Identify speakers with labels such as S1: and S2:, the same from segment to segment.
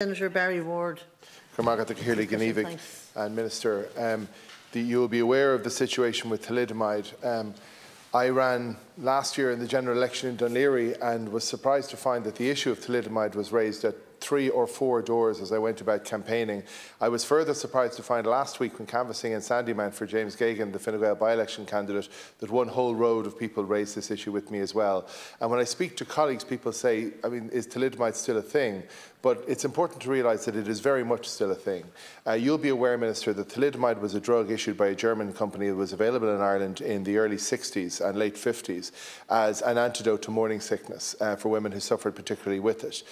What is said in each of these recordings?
S1: Senator Barry Ward.
S2: And Minister, you will be aware of the situation with thalidomide. I ran last year in the general election in Dún Laoghaire and was surprised to find that the issue of thalidomide was raised at 3 or 4 doors as I went about campaigning. I was further surprised to find last week when canvassing in Sandymount for James Geoghegan, the Fine Gael by-election candidate, that one whole road of people raised this issue with me as well. And when I speak to colleagues, people say, I mean, is thalidomide still a thing? But it's important to realise that it is very much still a thing. You'll be aware, Minister, that thalidomide was a drug issued by a German company that was available in Ireland in the early 60s and late 50s as an antidote to morning sickness for women who suffered particularly with it.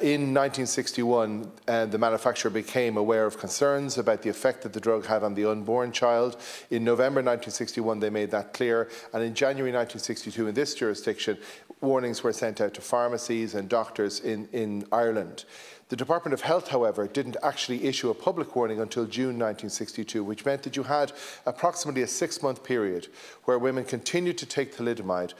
S2: In 1961, the manufacturer became aware of concerns about the effect that the drug had on the unborn child. In November 1961, they made that clear, and in January 1962, in this jurisdiction, warnings were sent out to pharmacies and doctors in Ireland. The Department of Health, however, didn't actually issue a public warning until June 1962, which meant that you had approximately a 6-month period where women continued to take thalidomide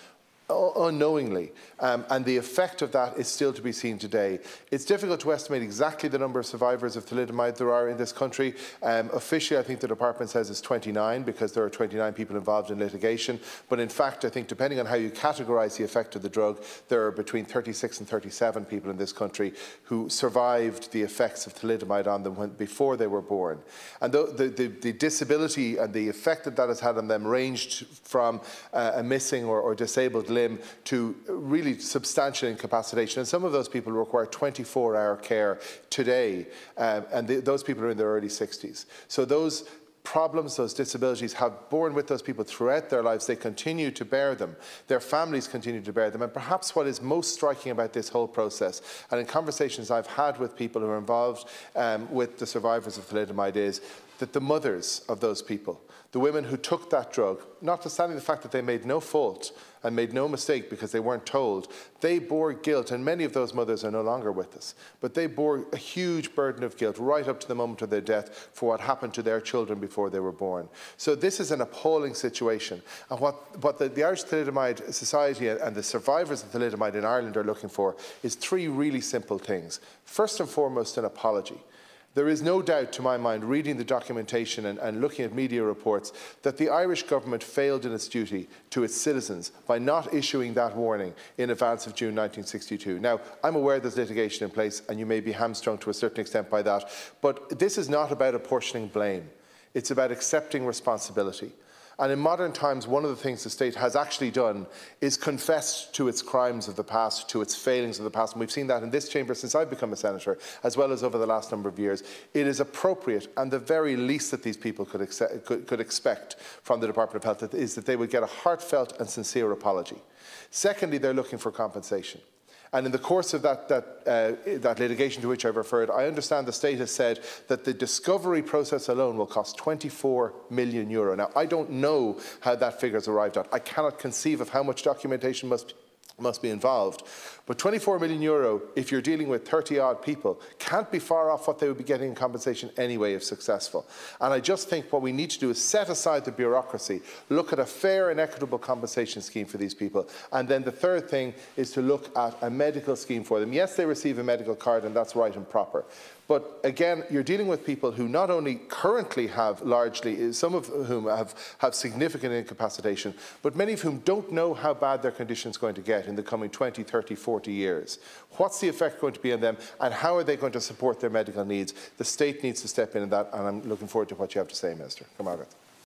S2: unknowingly, and the effect of that is still to be seen today. It's difficult to estimate exactly the number of survivors of thalidomide there are in this country. Officially, I think the department says it's 29 because there are 29 people involved in litigation, but in fact, I think depending on how you categorise the effect of the drug, there are between 36 and 37 people in this country who survived the effects of thalidomide on them before they were born. And the disability and the effect that that has had on them ranged from a missing or disabled limb to really substantial incapacitation, and some of those people require 24-hour care today, and those people are in their early 60s. So those problems, those disabilities have borne with those people throughout their lives. They continue to bear them. Their families continue to bear them. And perhaps what is most striking about this whole process, and in conversations I've had with people who are involved with the survivors of thalidomide, is that the mothers of those people, the women who took that drug, notwithstanding the fact that they made no fault and made no mistake because they weren't told, they bore guilt, and many of those mothers are no longer with us, but they bore a huge burden of guilt right up to the moment of their death for what happened to their children before they were born. So this is an appalling situation, and what the Irish Thalidomide Society and the survivors of thalidomide in Ireland are looking for is 3 really simple things. First and foremost, an apology. There is no doubt to my mind, reading the documentation and looking at media reports, that the Irish government failed in its duty to its citizens by not issuing that warning in advance of June 1962. Now, I'm aware there's litigation in place and you may be hamstrung to a certain extent by that, but this is not about apportioning blame. It's about accepting responsibility. And in modern times, one of the things the state has actually done is confessed to its crimes of the past, to its failings of the past. And we've seen that in this chamber since I've become a senator, as well as over the last number of years. It is appropriate, and the very least that these people could expect from the Department of Health is that they would get a heartfelt and sincere apology. Secondly, they're looking for compensation. And in the course of that litigation to which I've referred, I understand the state has said that the discovery process alone will cost €24 million. Now, I don't know how that figure is arrived at. I cannot conceive of how much documentation must be involved. But €24 million, if you're dealing with 30-odd people, can't be far off what they would be getting in compensation anyway if successful. And I just think what we need to do is set aside the bureaucracy, look at a fair and equitable compensation scheme for these people. And then the third thing is to look at a medical scheme for them. Yes, they receive a medical card, and that's right and proper. But again, you're dealing with people who not only currently have largely, some of whom have significant incapacitation, but many of whom don't know how bad their condition is going to get in the coming 20, 30, 40 years. What's the effect going to be on them, and how are they going to support their medical needs? The state needs to step in that, and I'm looking forward to what you have to say, Minister. Come on.